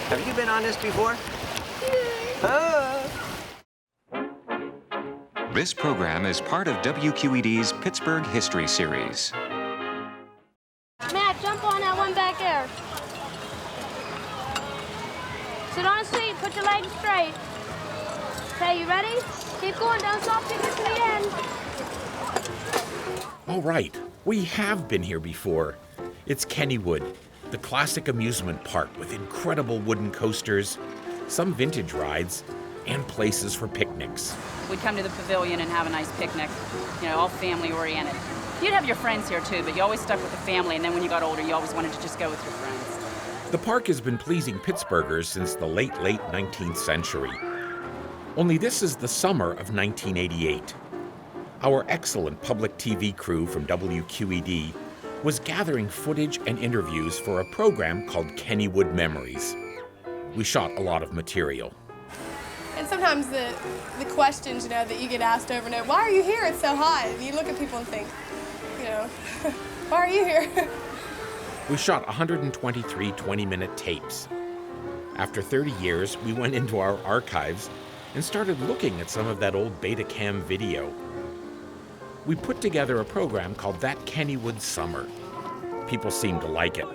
Have you been on this before? This program is part of WQED's Pittsburgh History Series. Matt, jump on that one back there. Sit on a seat, put your legs straight. Okay, you ready? Keep going, don't stop till you get to the end. All right, we have been here before. It's Kennywood, the classic amusement park with incredible wooden coasters, some vintage rides, and places for picnics. We'd come to the pavilion and have a nice picnic, all family-oriented. You'd have your friends here too, but you always stuck with the family, and then when you got older, you always wanted to just go with your friends. The park has been pleasing Pittsburghers since the late 19th century. Only this is the summer of 1988. Our excellent public TV crew from WQED was gathering footage and interviews for a program called Kennywood Memories. We shot a lot of material. And sometimes the questions, that you get asked over and over, why are you here? It's so hot. And you look at people and think, why are you here? We shot 123 20-minute tapes. After 30 years, we went into our archives and started looking at some of that old Betacam video. We put together a program called That Kennywood Summer. People seemed to like it.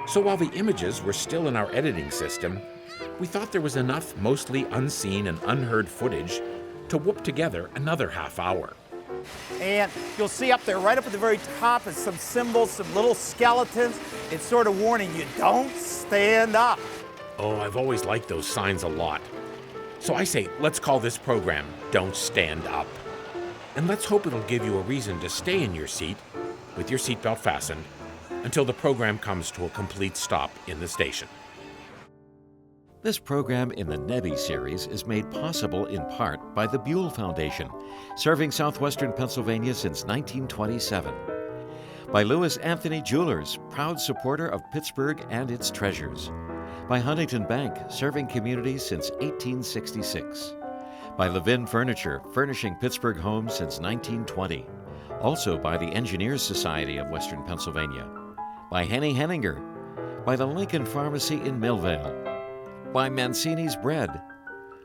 So while the images were still in our editing system, we thought there was enough mostly unseen and unheard footage to whoop together another half hour. And you'll see up there, right up at the very top, is some symbols, some little skeletons. It's sort of warning you, don't stand up. Oh, I've always liked those signs a lot. So I say, let's call this program Don't Stand Up. And let's hope it'll give you a reason to stay in your seat, with your seatbelt fastened, until the program comes to a complete stop in the station. This program in the Nebby series is made possible in part by the Buell Foundation, serving southwestern Pennsylvania since 1927. By Lewis Anthony Jewelers, proud supporter of Pittsburgh and its treasures. By Huntington Bank, serving communities since 1866. By Levin Furniture, furnishing Pittsburgh homes since 1920. Also by the Engineers Society of Western Pennsylvania. By Henny Henninger. By the Lincoln Pharmacy in Millvale. By Mancini's Bread,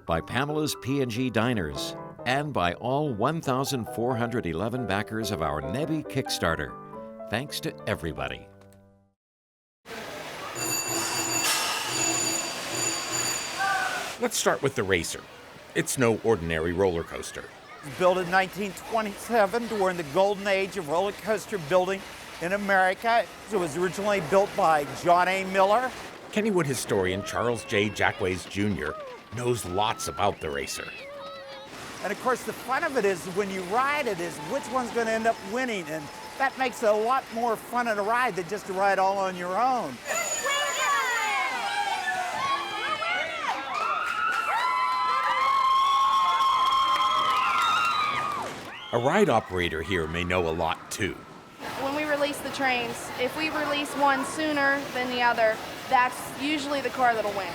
by Pamela's P&G Diners, and by all 1,411 backers of our Nebby Kickstarter. Thanks to everybody. Let's start with the Racer. It's no ordinary roller coaster. It was built in 1927 during the golden age of roller coaster building in America. It was originally built by John A. Miller. Kennywood historian Charles J. Jackways Jr. knows lots about the Racer. And of course, the fun of it is when you ride it is which one's going to end up winning. And that makes it a lot more fun at a ride than just to ride all on your own. A ride operator here may know a lot too. When we release the trains, if we release one sooner than the other, that's usually the car that'll win.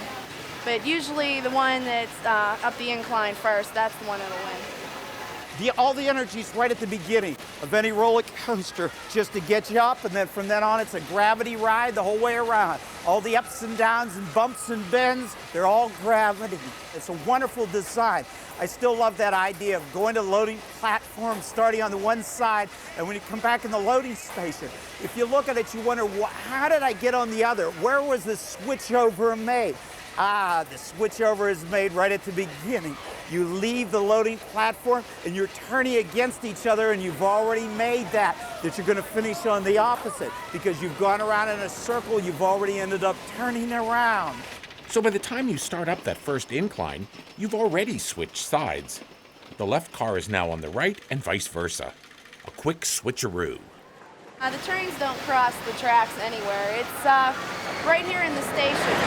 But usually the one that's up the incline first, that's the one that'll win. All the energy's right at the beginning of any roller coaster just to get you up, and then from then on it's a gravity ride the whole way around. All the ups and downs and bumps and bends, they're all gravity. It's a wonderful design. I still love that idea of going to loading platform, starting on the one side, and when you come back in the loading station, if you look at it, you wonder, how did I get on the other? Where was the switchover made? The switchover is made right at the beginning. You leave the loading platform and you're turning against each other, and you've already made that you're going to finish on the opposite. Because you've gone around in a circle, you've already ended up turning around. So by the time you start up that first incline, you've already switched sides. The left car is now on the right and vice versa. A quick switcheroo. The trains don't cross the tracks anywhere. It's right here in the station.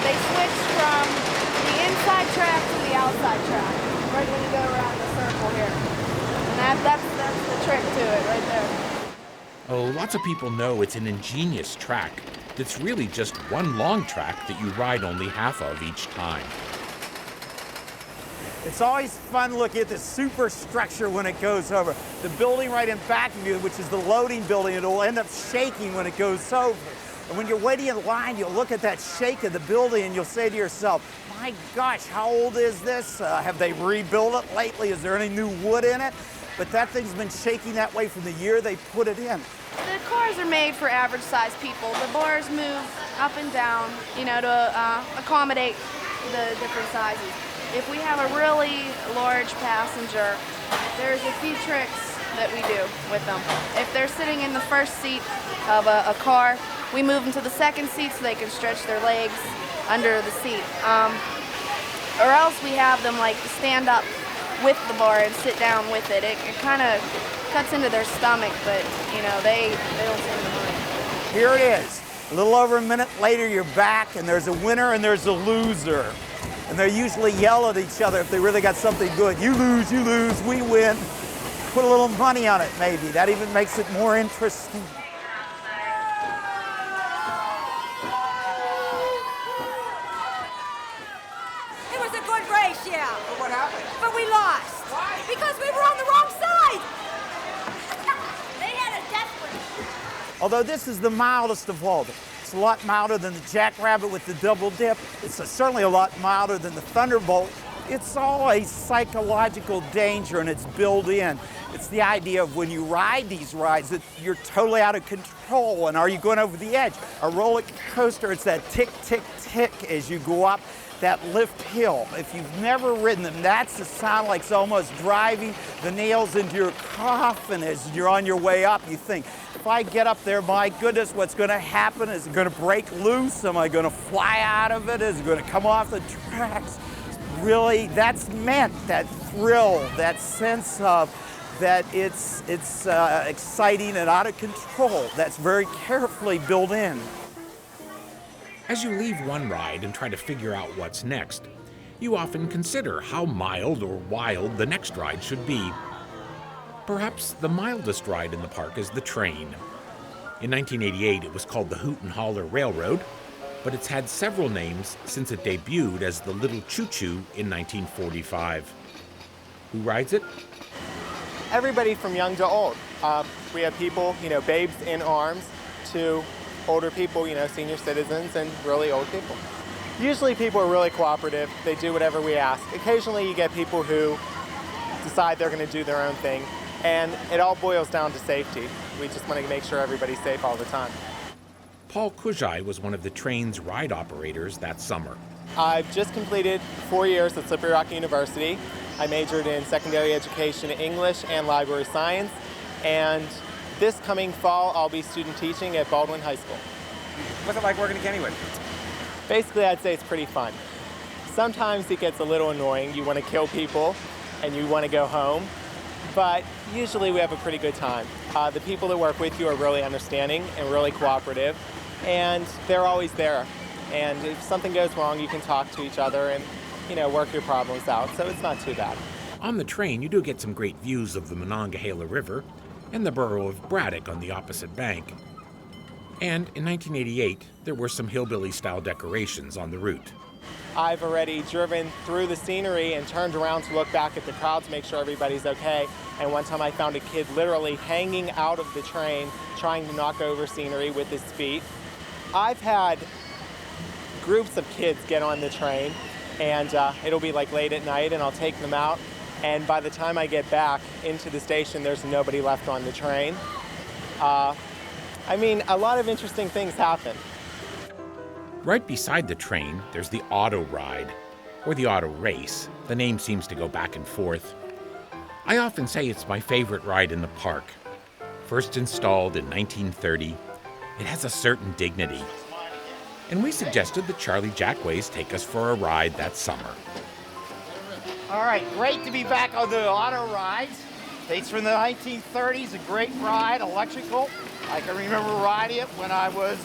They switch from the inside track to the outside track, right when you go around the circle here. And that's the trick to it right there. Oh, lots of people know it's an ingenious track that's really just one long track that you ride only half of each time. It's always fun looking at the superstructure when it goes over. The building right in back of you, which is the loading building, it'll end up shaking when it goes over. And when you're waiting in line, you'll look at that shake of the building and you'll say to yourself, my gosh, how old is this? Have they rebuilt it lately? Is there any new wood in it? But that thing's been shaking that way from the year they put it in. The cars are made for average sized people. The bars move up and down, you know, to accommodate the different sizes. If we have a really large passenger, there's a few tricks that we do with them. If they're sitting in the first seat of a car, we move them to the second seat so they can stretch their legs under the seat. Or else we have them like stand up with the bar and sit down with it. It kind of cuts into their stomach, but you know, they don't seem to mind. Here it is. A little over a minute later, you're back, and there's a winner and there's a loser. And they usually yell at each other if they really got something good. You lose, we win. Put a little money on it, maybe. That even makes it more interesting. It was a good race, yeah. But what happened? But we lost. Why? Because we were on the wrong side. They had a desperate. Although this is the mildest of all. It's a lot milder than the Jackrabbit with the double dip. It's certainly a lot milder than the Thunderbolt. It's all a psychological danger, and it's built in. It's the idea of when you ride these rides that you're totally out of control, and are you going over the edge? A roller coaster, it's that tick, tick, tick as you go up that lift hill. If you've never ridden them, that's the sound like it's almost driving the nails into your coffin as you're on your way up. You think, if I get up there, my goodness, what's going to happen? Is it going to break loose? Am I going to fly out of it? Is it going to come off the tracks? Really, that's meant, that thrill, that sense of that it's exciting and out of control. That's very carefully built in. As you leave one ride and try to figure out what's next, you often consider how mild or wild the next ride should be. Perhaps the mildest ride in the park is the train. In 1988, it was called the Hoot and Holler Railroad, but it's had several names since it debuted as the Little Choo Choo in 1945. Who rides it? Everybody from young to old. We have people, babes in arms, to older people, senior citizens and really old people. Usually people are really cooperative. They do whatever we ask. Occasionally you get people who decide they're going to do their own thing, and it all boils down to safety. We just want to make sure everybody's safe all the time. Paul Kujai was one of the train's ride operators that summer. I've just completed 4 years at Slippery Rock University. I majored in secondary education, English, and library science. And this coming fall, I'll be student teaching at Baldwin High School. What's it like working at Kennywood? Basically, I'd say it's pretty fun. Sometimes it gets a little annoying. You want to kill people and you want to go home. But usually we have a pretty good time. The people that work with you are really understanding and really cooperative. And they're always there. And if something goes wrong, you can talk to each other and, work your problems out. So it's not too bad. On the train, you do get some great views of the Monongahela River and the borough of Braddock on the opposite bank. And in 1988, there were some hillbilly-style decorations on the route. I've already driven through the scenery and turned around to look back at the crowd to make sure everybody's okay. And one time I found a kid literally hanging out of the train, trying to knock over scenery with his feet. I've had groups of kids get on the train, and it'll be like late at night, and I'll take them out. And by the time I get back into the station, there's nobody left on the train. A lot of interesting things happen. Right beside the train, there's the auto ride, or the auto race. The name seems to go back and forth. I often say it's my favorite ride in the park. First installed in 1930, it has a certain dignity. And we suggested that Charlie Jackways take us for a ride that summer. All right, great to be back on the auto rides. Dates from the 1930s, a great ride, electrical. I can remember riding it when I was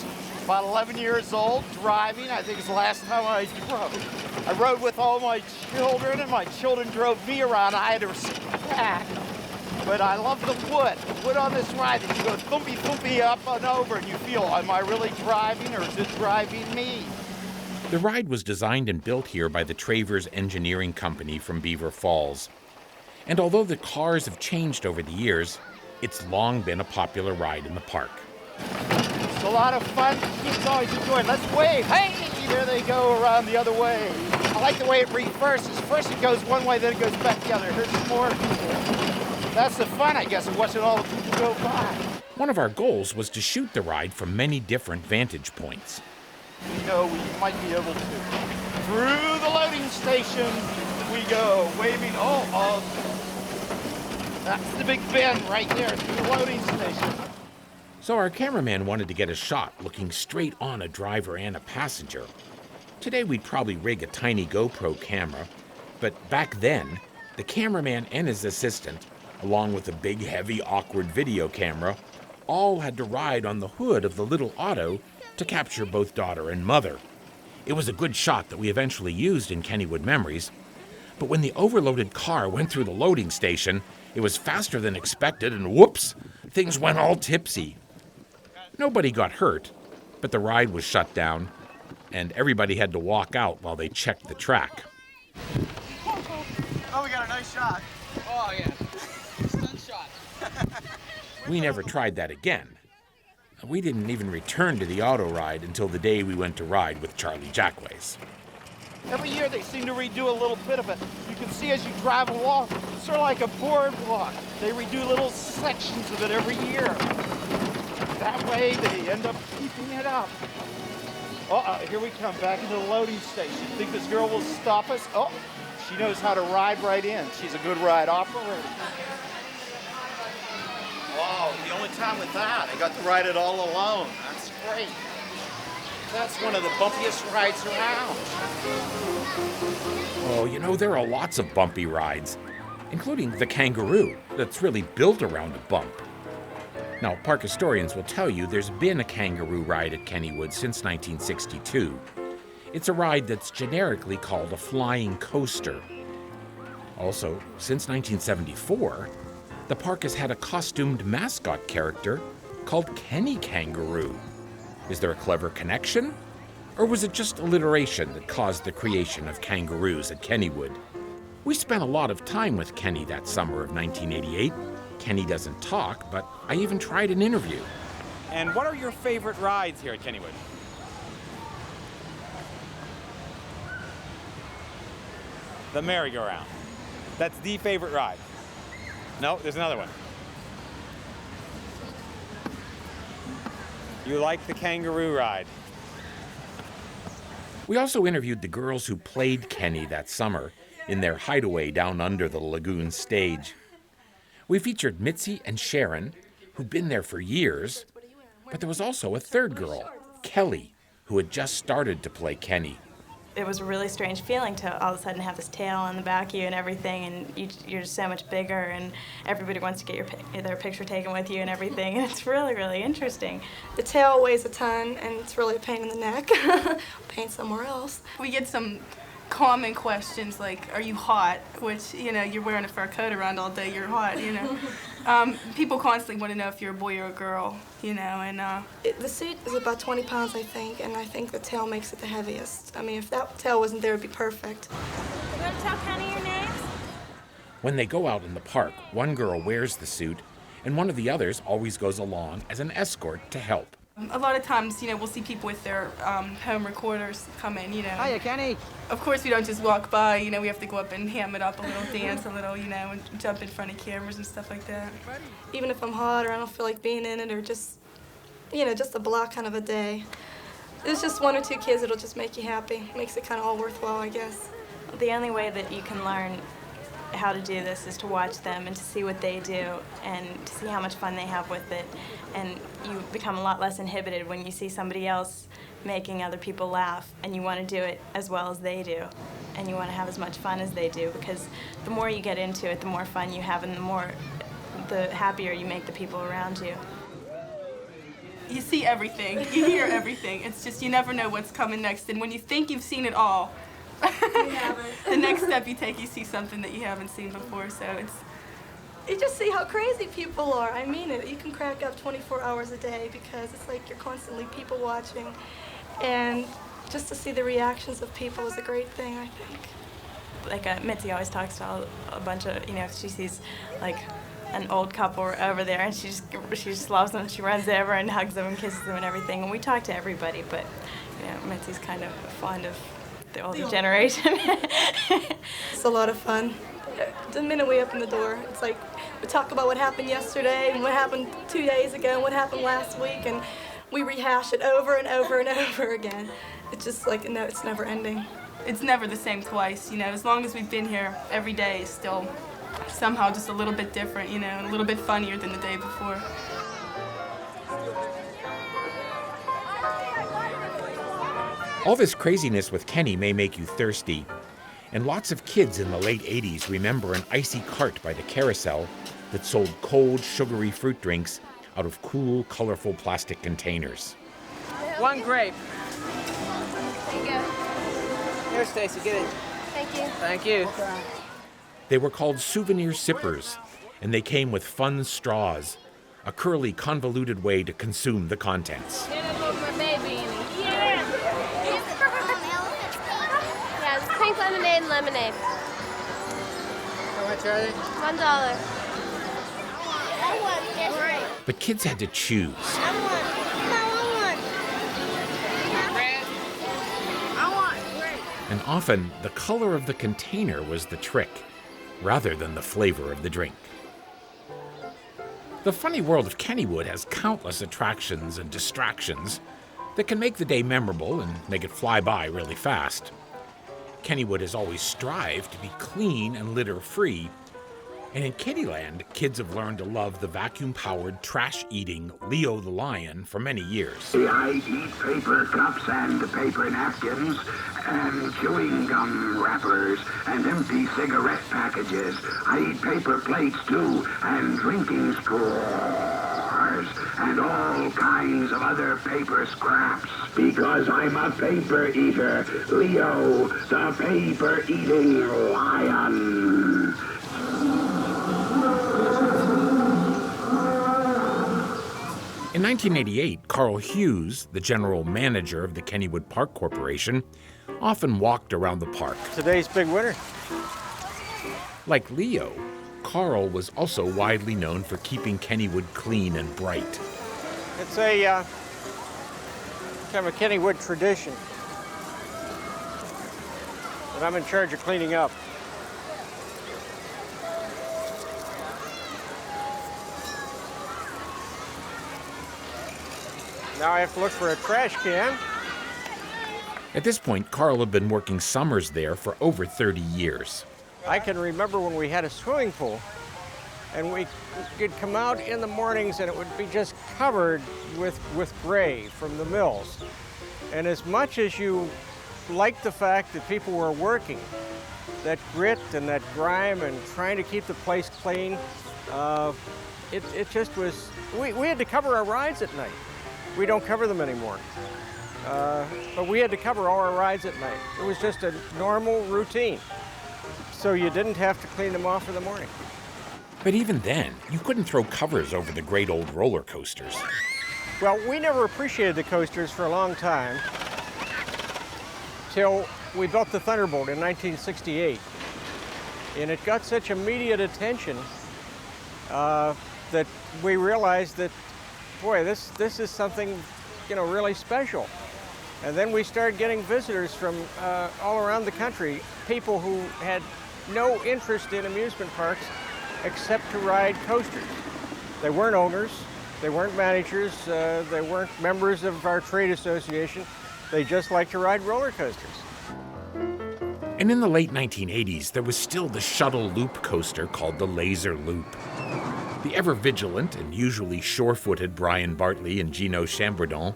about 11 years old, driving. I think it's the last time I drove. I rode with all my children, and my children drove me around. I had to respect. But I love the wood on this ride. And you go thumpy, thumpy up and over, and you feel, am I really driving, or is it driving me? The ride was designed and built here by the Travers Engineering Company from Beaver Falls. And although the cars have changed over the years, it's long been a popular ride in the park. a lot of fun. Kids always enjoy it. Let's wave. Hey, there they go around the other way. I like the way it reverses. First it goes one way, then it goes back the other. Here's some more people. That's the fun, I guess, of watching all the people go by. One of our goals was to shoot the ride from many different vantage points. We know we might be able to. Through the loading station we go, waving. Oh, that's the big bend right there through the loading station. So our cameraman wanted to get a shot looking straight on a driver and a passenger. Today we'd probably rig a tiny GoPro camera, but back then, the cameraman and his assistant, along with a big, heavy, awkward video camera, all had to ride on the hood of the little auto to capture both daughter and mother. It was a good shot that we eventually used in Kennywood Memories, but when the overloaded car went through the loading station, it was faster than expected, and whoops, things went all tipsy. Nobody got hurt, but the ride was shut down, and everybody had to walk out while they checked the track. Oh, we got a nice shot. Oh, yeah. Stunt shot. We never tried that again. We didn't even return to the auto ride until the day we went to ride with Charlie Jackways. Every year they seem to redo a little bit of it. You can see as you drive along, it's sort of like a boardwalk. They redo little sections of it every year. That way they end up keeping it up. Here we come back into the loading station. Think this girl will stop us? Oh, she knows how to ride right in. She's a good ride operator. Wow, the only time with that, I got to ride it all alone. That's great. That's one of the bumpiest rides around. Oh, you know, there are lots of bumpy rides, including the Kangaroo, that's really built around a bump. Now, park historians will tell you there's been a Kangaroo ride at Kennywood since 1962. It's a ride that's generically called a flying coaster. Also, since 1974, the park has had a costumed mascot character called Kenny Kangaroo. Is there a clever connection? Or was it just alliteration that caused the creation of kangaroos at Kennywood? We spent a lot of time with Kenny that summer of 1988. Kenny doesn't talk, but I even tried an interview. And what are your favorite rides here at Kennywood? The merry-go-round. That's the favorite ride. No, there's another one. You like the Kangaroo ride. We also interviewed the girls who played Kenny that summer in their hideaway down under the lagoon stage. We featured Mitzi and Sharon, who'd been there for years, but there was also a third girl, Kelly, who had just started to play Kenny. It was a really strange feeling to all of a sudden have this tail on the back of you and everything, and you're just so much bigger, and everybody wants to get their picture taken with you and everything, and it's really, really interesting. The tail weighs a ton, and it's really a pain in the neck. Pain somewhere else. We get some common questions like, are you hot? Which, you know, you're wearing a fur coat around all day, you're hot, you know. People constantly want to know if you're a boy or a girl, you know, and... The suit is about 20 pounds, I think, and I think the tail makes it the heaviest. I mean, if that tail wasn't there, it would be perfect. You want to tell Kenny your names? When they go out in the park, one girl wears the suit, and one of the others always goes along as an escort to help. A lot of times, you know, we'll see people with their home recorders come in, you know. Hiya, Kenny. Of course, we don't just walk by, you know, we have to go up and ham it up a little, dance a little, you know, and jump in front of cameras and stuff like that. Even if I'm hot or I don't feel like being in it, or just, you know, just a block kind of a day. There's just one or two kids that'll just make you happy. Makes it kind of all worthwhile, I guess. The only way that you can learn how to do this is to watch them and to see what they do and to see how much fun they have with it. And you become a lot less inhibited when you see somebody else making other people laugh, and you want to do it as well as they do, and you want to have as much fun as they do, because the more you get into it, the more fun you have, and the happier you make the people around you. You see everything, you hear everything. It's just you never know what's coming next, and when you think you've seen it all, the next step you take, you see something that you haven't seen before, so You just see how crazy people are. I mean it. You can crack up 24 hours a day because it's like you're constantly people watching. And just to see the reactions of people is a great thing, I think. Like Mitzi always talks to a bunch of, you know, if she sees like an old couple over there, and she just loves them. She runs over and hugs them and kisses them and everything. And we talk to everybody, but Mitzi's kind of fond of the older generation. It's a lot of fun. The minute we open the door, it's like we talk about what happened yesterday and what happened 2 days ago and what happened last week, and we rehash it over and over and over again. It's just like, no, it's never ending. It's never the same twice, as long as we've been here, every day is still somehow just a little bit different, a little bit funnier than the day before. All this craziness with Kenny may make you thirsty, and lots of kids in the late 80s remember an icy cart by the carousel that sold cold, sugary fruit drinks out of cool, colorful plastic containers. One grape. There you go. Here, Stacy, get it. Thank you. Thank you. They were called souvenir sippers, and they came with fun straws, a curly, convoluted way to consume the contents. Yeah, it's pink lemonade and lemonade. How much are they? $1. I want this. But kids had to choose. And often, the color of the container was the trick, rather than the flavor of the drink. The funny world of Kennywood has countless attractions and distractions that can make the day memorable and make it fly by really fast. Kennywood has always strived to be clean and litter-free, and in Kittyland, kids have learned to love the vacuum-powered, trash-eating Leo the Lion for many years. I eat paper cups and paper napkins and chewing gum wrappers and empty cigarette packages. I eat paper plates, too, and drinking straws and all kinds of other paper scraps. Because I'm a paper eater, Leo, the paper-eating lion. In 1988, Carl Hughes, the general manager of the Kennywood Park Corporation, often walked around the park. Today's big winner. Like Leo, Carl was also widely known for keeping Kennywood clean and bright. It's a kind of a Kennywood tradition that I'm in charge of cleaning up. Now I have to look for a trash can. At this point, Carl had been working summers there for over 30 years. I can remember when we had a swimming pool, and we could come out in the mornings and it would be just covered with gray from the mills. And as much as you liked the fact that people were working, that grit and that grime and trying to keep the place clean, it just was, we had to cover our rides at night. We don't cover them anymore. But we had to cover all our rides at night. It was just a normal routine. So you didn't have to clean them off in the morning. But even then, you couldn't throw covers over the great old roller coasters. Well, we never appreciated the coasters for a long time, till we built the Thunderbolt in 1968. And it got such immediate attention that we realized that, boy, this is something, really special. And then we started getting visitors from all around the country, people who had no interest in amusement parks except to ride coasters. They weren't owners, they weren't managers, they weren't members of our trade association. They just liked to ride roller coasters. And in the late 1980s, there was still the shuttle loop coaster called the Laser Loop. The ever-vigilant and usually sure-footed Brian Bartley and Gino Chambredon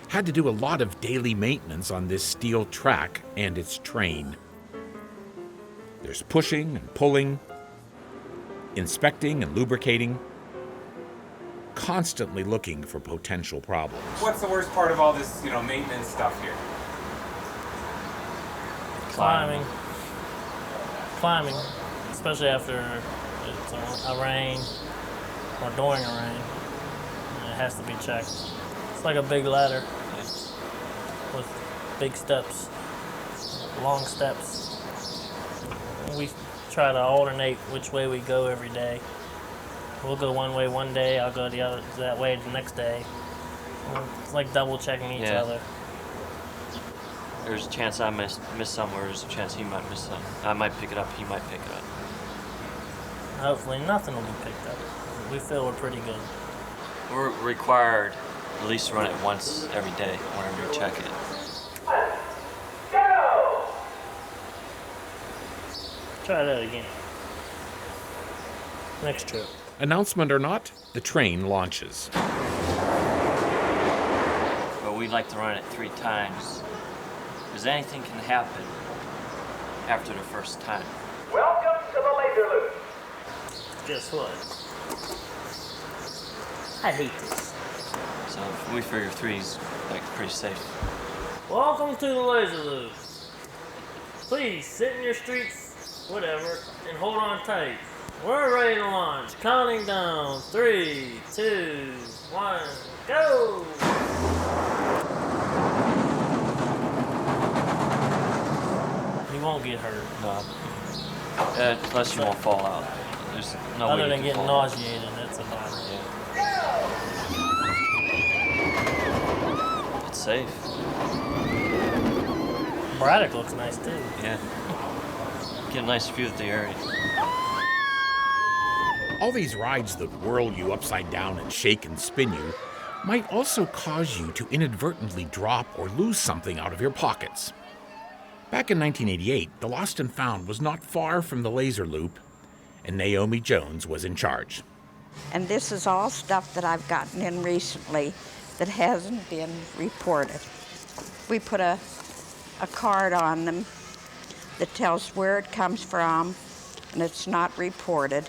had to do a lot of daily maintenance on this steel track and its train. There's pushing and pulling, inspecting and lubricating, constantly looking for potential problems. What's the worst part of all this, maintenance stuff here? Climbing, especially after it's a rain or during a rain. It has to be checked. It's like a big ladder with big steps, long steps. We try to alternate which way we go every day We'll go one way one day, I'll go that way the next day. It's like double checking each other. There's a chance I miss somewhere, there's a chance he might miss some. I might pick it up, he might pick it up. Hopefully nothing will be picked up. We feel we're pretty good. We're required at least to run it once every day whenever we check it. Try that again. Next trip. Announcement or not, the train launches. But we'd like to run it 3 times, because anything can happen after the first time. Welcome to the laser loop. Guess what? I hate this. So we figure 3's like pretty safe. Welcome to the laser loop. Please sit in your streets, whatever, and hold on tight. We're ready to launch. Counting down. 3, 2, 1, go! You won't get hurt. No. Plus you won't fall out. There's no Other way than you getting can fall out. nauseated, that's about it. It's safe. Braddock looks nice too. Yeah. Get a nice view of the area. All these rides that whirl you upside down and shake and spin you might also cause you to inadvertently drop or lose something out of your pockets. Back in 1988, the Lost and Found was not far from the laser loop, and Naomi Jones was in charge. And this is all stuff that I've gotten in recently that hasn't been reported. We put a card on them that tells where it comes from, and it's not reported.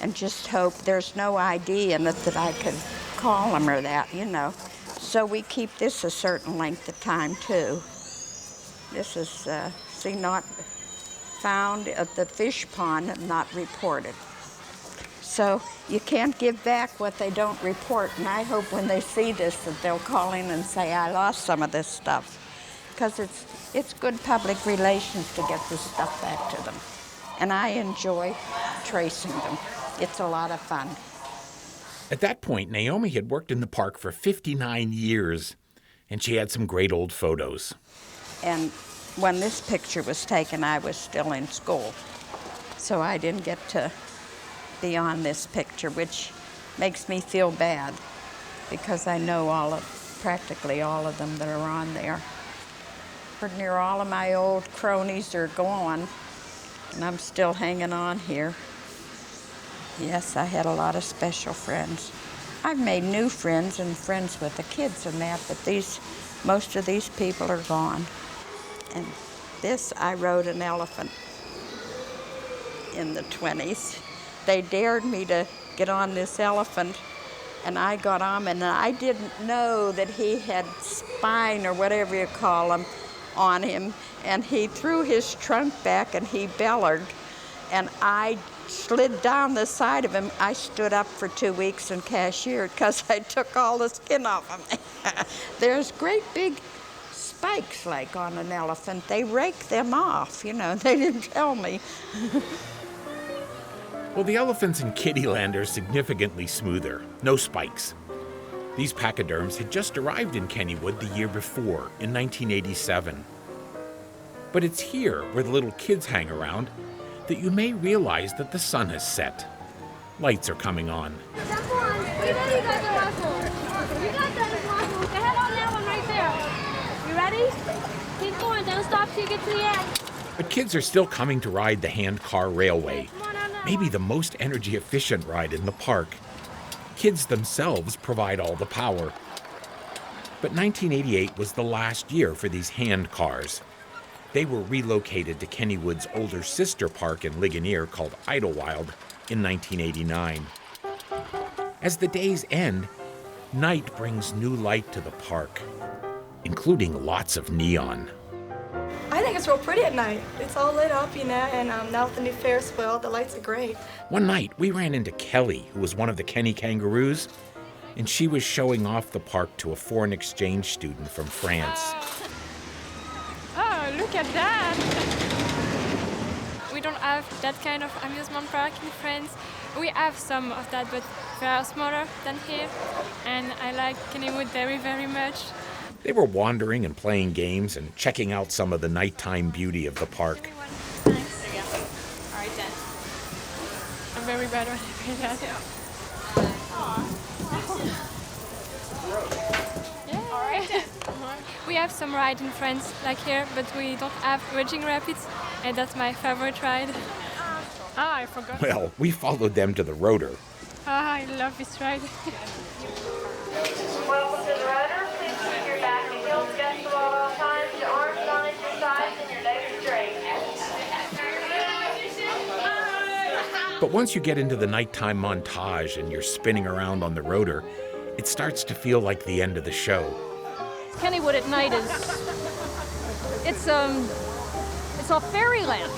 And just hope there's no ID in it that I could call them or that, you know. So we keep this a certain length of time, too. This is, see, not found at the fish pond, not reported. So you can't give back what they don't report, and I hope when they see this that they'll call in and say, I lost some of this stuff. Because it's good public relations to get this stuff back to them. And I enjoy tracing them. It's a lot of fun. At that point, Naomi had worked in the park for 59 years, and she had some great old photos. And when this picture was taken, I was still in school. So I didn't get to be on this picture, which makes me feel bad because I know practically all of them that are on there. Pretty near all of my old cronies are gone, and I'm still hanging on here. Yes, I had a lot of special friends. I've made new friends and friends with the kids and that, but most of these people are gone. And this, I rode an elephant in the 20s. They dared me to get on this elephant, and I got on, and I didn't know that he had spine, or whatever you call them, on him, and he threw his trunk back and he bellered, and I slid down the side of him. I stood up for 2 weeks and cashiered because I took all the skin off him. There's great big spikes like on an elephant. They rake them off, you know. They didn't tell me. Well, the elephants in Kittyland are significantly smoother, no spikes. These pachyderms had just arrived in Kennywood the year before, in 1987. But it's here, where the little kids hang around, that you may realize that the sun has set. Lights are coming on. Jump on. We know you got the muscle. You got those muscles. Go ahead on that one right there. You ready? Keep going. Don't stop till you get to the end. But kids are still coming to ride the hand-car railway, maybe the most energy-efficient ride in the park. Kids themselves provide all the power. But 1988 was the last year for these hand cars. They were relocated to Kennywood's older sister park in Ligonier called Idlewild in 1989. As the days end, night brings new light to the park, including lots of neon. I think it's real pretty at night. It's all lit up, you know, and now with the new Ferris wheel, the lights are great. One night, we ran into Kelly, who was one of the Kenny Kangaroos, and she was showing off the park to a foreign exchange student from France. Oh, look at that! We we don't have that kind of amusement park in France. We have some of that, but they are smaller than here, and I like Kennywood very, very much. They were wandering and playing games and checking out some of the nighttime beauty of the park. Thanks. There you go. All right, then. I'm very bad when I play that. Yeah. All right, then. We have some ride in France, like here, but we don't have Raging Rapids, and that's my favorite ride. I forgot. Well, we followed them to the rotor. I love this ride. Welcome to the rotor. Please keep your back and wheels against the wall at all times, your arms on at your sides, and your legs straight. But once you get into the nighttime montage and you're spinning around on the rotor, it starts to feel like the end of the show. Kennywood at night is, it's a fairyland.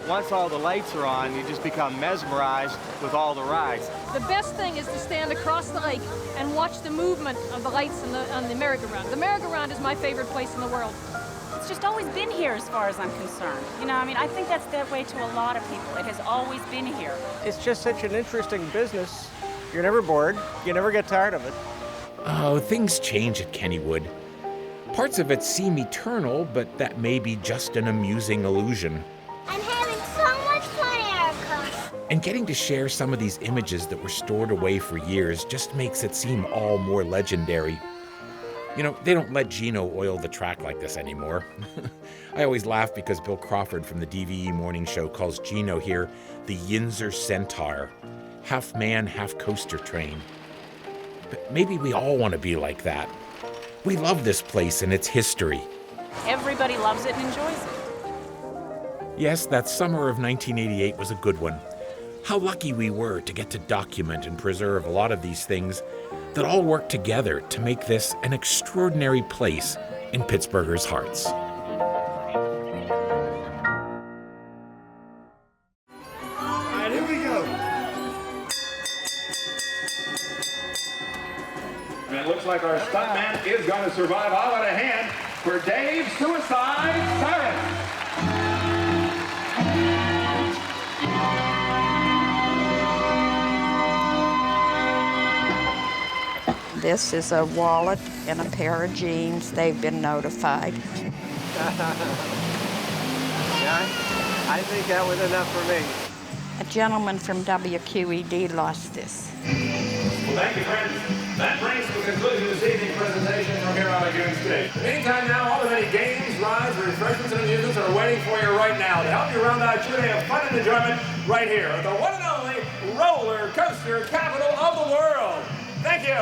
Once all the lights are on, you just become mesmerized with all the rides. The best thing is to stand across the lake and watch the movement of the lights on the merry-go-round. The merry-go-round is my favorite place in the world. It's just always been here as far as I'm concerned. You know, I mean, I think that's that way to a lot of people. It has always been here. It's just such an interesting business. You're never bored. You never get tired of it. Oh, things change at Kennywood. Parts of it seem eternal, but that may be just an amusing illusion. I'm having so much fun, Erica. And getting to share some of these images that were stored away for years just makes it seem all more legendary. You know, they don't let Gino oil the track like this anymore. I always laugh because Bill Crawford from the DVE morning show calls Gino here the Yinzer Centaur, half man, half coaster train. But maybe we all want to be like that. We love this place and its history. Everybody loves it and enjoys it. Yes, that summer of 1988 was a good one. How lucky we were to get to document and preserve a lot of these things that all work together to make this an extraordinary place in Pittsburghers' hearts. All right, here we go. And it looks like our stuntman is going to survive. I'll let a hand for Dave's suicide siren. This is a wallet and a pair of jeans. They've been notified. Yeah, I think that was enough for me. A gentleman from WQED lost this. Well, thank you, friends. That brings to a conclusion this evening's presentation from here on again State. Anytime now, all the many games, rides, refreshments, and amusements are waiting for you right now to help you round out your day of fun and enjoyment right here at the one and only roller coaster capital of the world. Thank you.